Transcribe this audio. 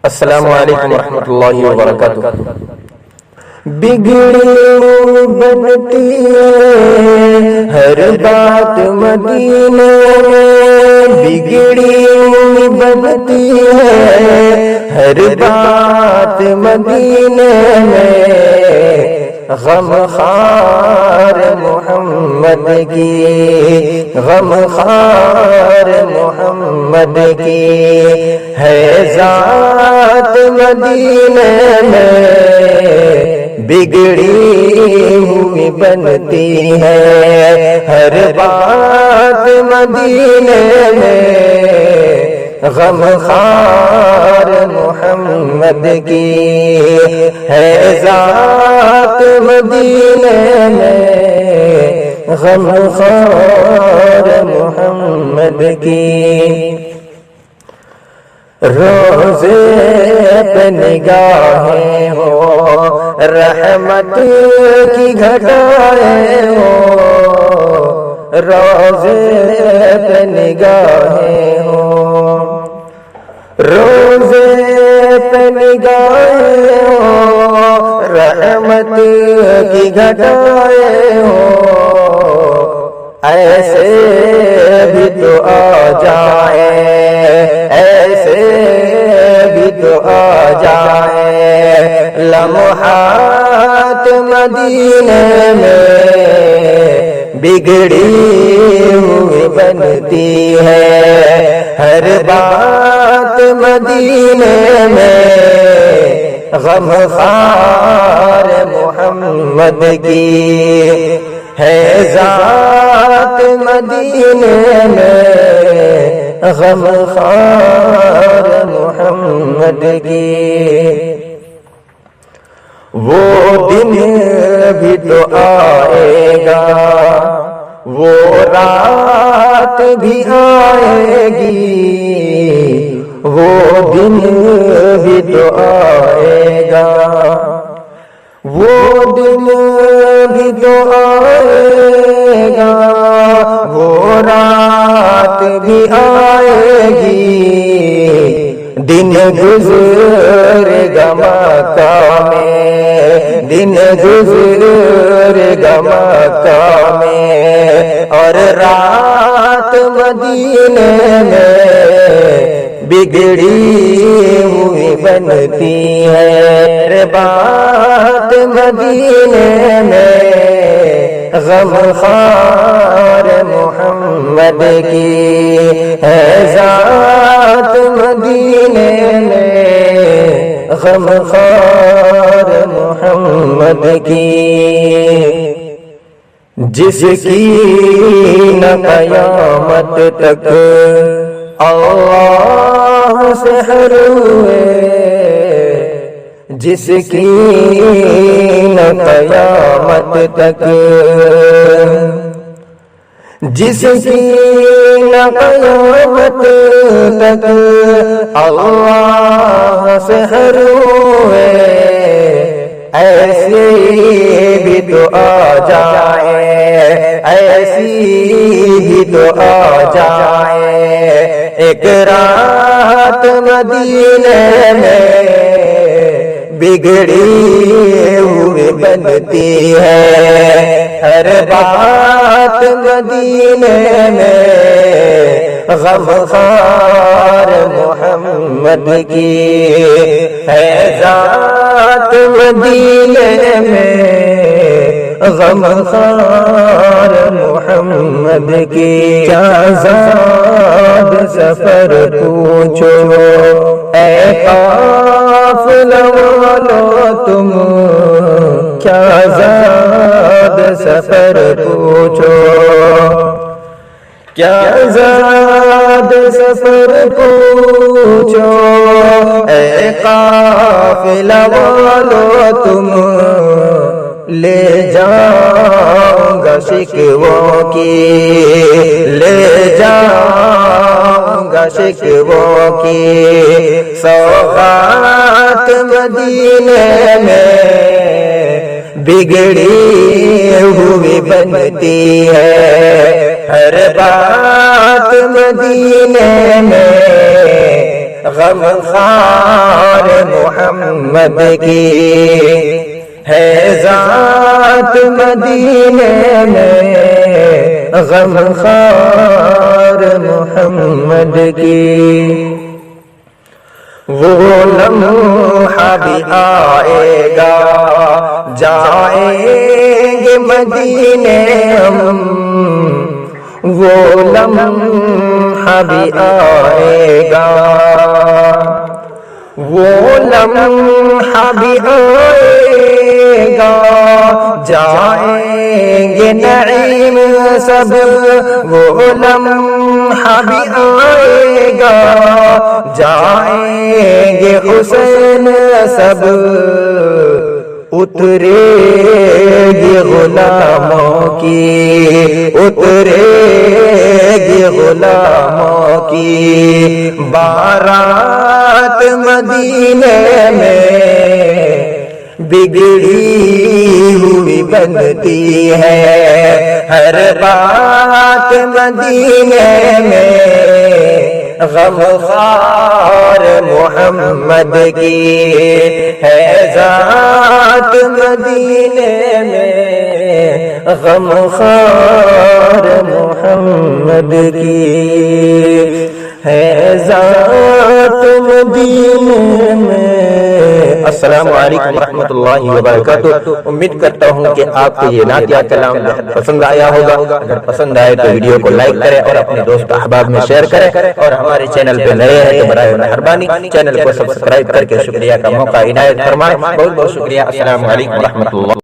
السلام علیکم ورحمۃ اللہ وبرکاتہ۔ بگڑی بنتی ہے ہر بات مدینے میں، بگڑی بنتی ہے ہر بات مدینے میں، غم خار محمد کی، غم خار محمد کی ہے ذات مدینے میں، بگڑی ہوئی بنتی ہے ہر بات مدینے میں، غم خار محمد کی ہے ذات مدینے میں، غم خار محمد کی۔ روزے پہ نگاہیں ہو، رحمت کی گھٹائیں ہو، روزے پہ نگاہیں ہو، روزے پہ نگاہیں ہو، رحمت کی گھٹائیں ہو، ایسے بھی تو آ جائے، ایسے بھی تو آ جائے لمحات مدینے میں، بگڑی ہوئی بنتی ہے ہر بات مدینے میں، غم خار محمد کی ہے ذات مدینے میں، غم خار محمد کی۔ وہ دن بھی تو آئے گا، وہ رات بھی آئے گی، وہ دن بھی تو آئے گا، وہ دن بھی تو آئے گا، وہ رات بھی آئے گی، دن گزر گا مکہ میں، دن گزر گا مکہ میں، اور رات مدینے میں، بگڑی ہوئی بنتی ہے بات مدینے میں، غم خار محمد کی ہے ذات مدینے میں، غم خار محمد کی، جس کی نہ قیامت تک اللہ سے ہر ہوئے، جس کی نہ قیامت تک، جس کی نہ قیامت تک اللہ سے ہر ہوئے، ایسی بھی تو آ جائے، ایسی بھی تو آ جائے ایک رات مدینے میں، بگڑی ہوئی بنتی ہے ہر بات مدینے میں، غم خار محمد کی ہے ذات مدینے میں، غم خار محمد کی۔ کیا زاد سفر پوچھو اے قافلہ والو تم، کیا زاد سفر پوچھو، کیا زاد سفر پوچھو اے قافلہ والو تم، لے جاؤں گا شکووں کی، لے جاؤں گا شکووں کی سوغات مدینے میں، بگڑی ہوئی بنتی ہے ہر بات مدینے میں، غم خار محمد کی ہے ذات مدینے میں غم خار محمد کی وہ لمحہ بھی آئے گا جائیں گے مدینے ہم وہ لمحہ بھی آئے گا وہ لمحہ بھی آئے گا جائیں گے نعیم سب وہ لمحہ بھی آئے گا جائیں گے حسین سب اترے گی غلاموں کی اترے گی غلاموں کی بارات مدینے میں بگڑی ہوئی بنتی ہے ہر بات مدینے میں غم خار محمد کی ہے ذات مدینے میں غم خار محمد کی ہے ذات مدینے میں۔ السلام علیکم ورحمۃ اللہ وبرکاتہ۔ امید کرتا ہوں کہ آپ کو یہ نعتیہ کلام بہت پسند آیا ہوگا۔ اگر پسند آئے تو ویڈیو کو لائک کریں اور اپنے دوست احباب میں شیئر کریں، اور ہمارے چینل پہ نئے ہیں تو برائے مہربانی چینل کو سبسکرائب کر کے شکریہ کا موقع عنایت فرمائیں۔ بہت بہت شکریہ۔ السلام علیکم ورحمۃ اللہ۔